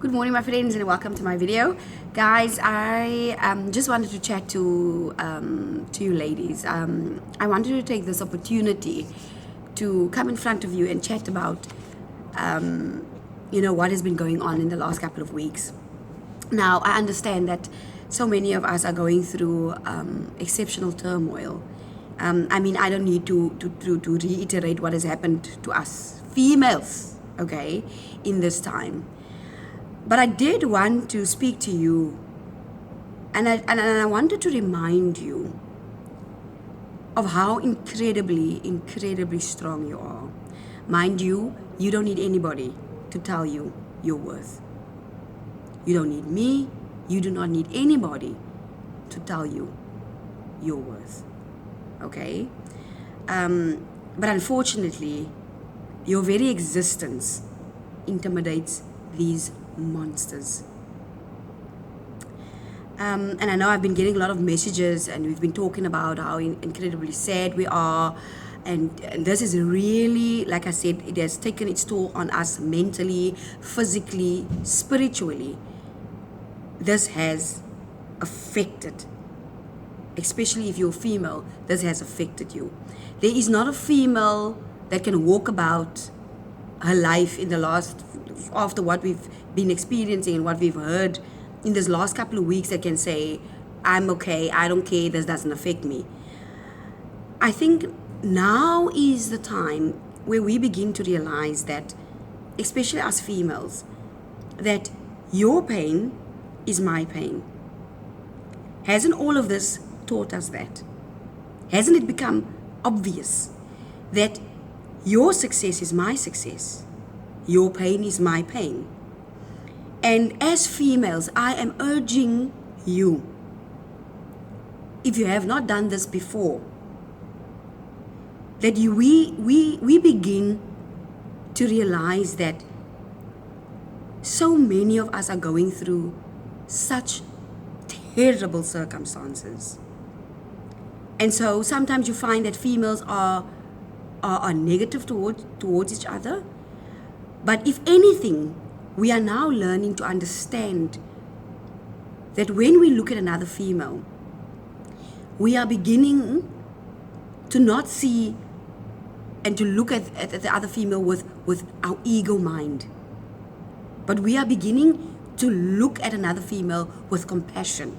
Good morning, my friends, and welcome to my video. Guys, I just wanted to chat to you ladies. I wanted to take this opportunity to come in front of you and chat about what has been going on in the last couple of weeks. Now, I understand that so many of us are going through exceptional turmoil. I don't need to reiterate what has happened to us females, okay, in this time. But I did want to speak to you, and I wanted to remind you of how incredibly strong you are. Mind you, you don't need anybody to tell you your worth. You don't need me. You do not need anybody to tell you your worth. Okay? But unfortunately, your very existence intimidates these monsters. And I know I've been getting a lot of messages, and we've been talking about how incredibly sad we are, and this is really, like I said, it has taken its toll on us mentally, physically, spiritually. This has affected, especially if you're female, this has affected you. There is not a female that can walk about her life in the last, after what we've been experiencing and what we've heard in this last couple of weeks, that can say, I'm okay, I don't care, this doesn't affect me. I think now is the time where we begin to realize that, especially as females, that your pain is my pain. Hasn't all of this taught us that? Hasn't it become obvious that your success is my success? Your pain is my pain. And as females, I am urging you, if you have not done this before, that we begin to realize that so many of us are going through such terrible circumstances. And so sometimes you find that females are negative towards each other. But if anything, we are now learning to understand that when we look at another female, we are beginning to not see and to look at the other female with our ego mind. But we are beginning to look at another female with compassion.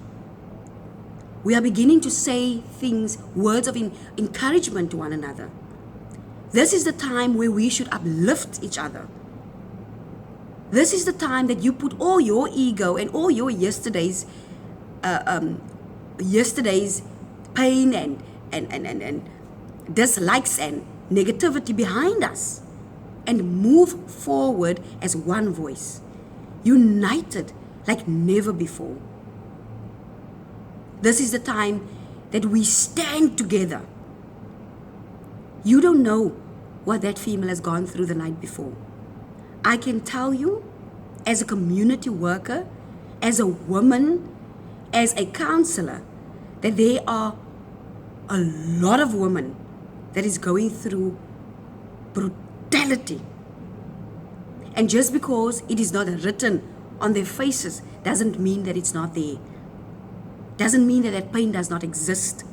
We are beginning to say things, words of encouragement to one another. This is the time where we should uplift each other. This is the time that you put all your ego and all your yesterday's pain and dislikes and negativity behind us, and move forward as one voice, united like never before. This is the time that we stand together. You don't know what that female has gone through the night before. I can tell you, as a community worker, as a woman, as a counselor, that there are a lot of women that is going through brutality. And just because it is not written on their faces doesn't mean that it's not there. Doesn't mean that that pain does not exist.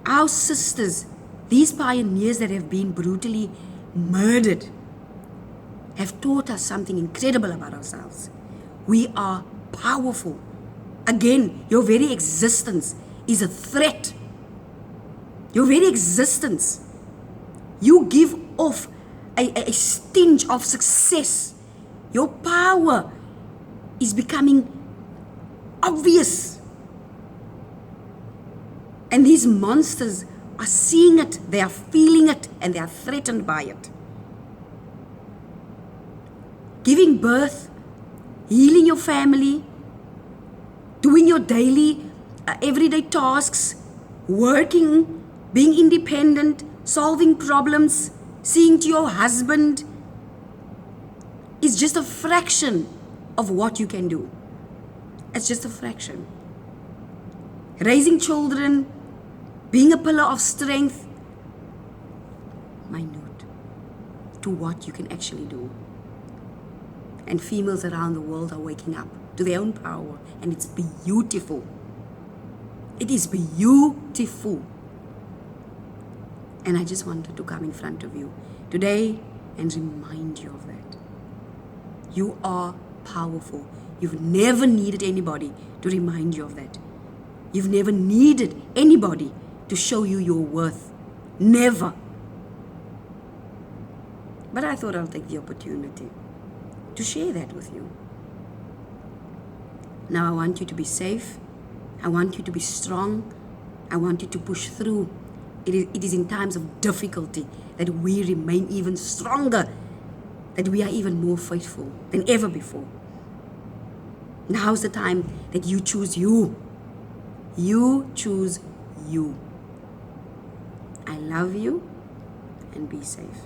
Our sisters, these pioneers that have been brutally murdered, have taught us something incredible about ourselves. We are powerful. Again, your very existence is a threat. Your very existence. You give off a stench of success. Your power is becoming obvious. And these monsters are seeing it, they are feeling it, and they are threatened by it. Giving birth, healing your family, doing your daily, everyday tasks, working, being independent, solving problems, seeing to your husband is just a fraction of what you can do. It's just a fraction. Raising children, being a pillar of strength, minute to what you can actually do. And females around the world are waking up to their own power. And it's beautiful. It is beautiful. And I just wanted to come in front of you today and remind you of that. You are powerful. You've never needed anybody to remind you of that. You've never needed anybody to show you your worth. Never. But I thought I'll take the opportunity to share that with you. Now I want you to be safe. I want you to be strong. I want you to push through. It is in times of difficulty that we remain even stronger, that we are even more faithful than ever before. Now's the time that you choose you. You choose you. I love you, and be safe.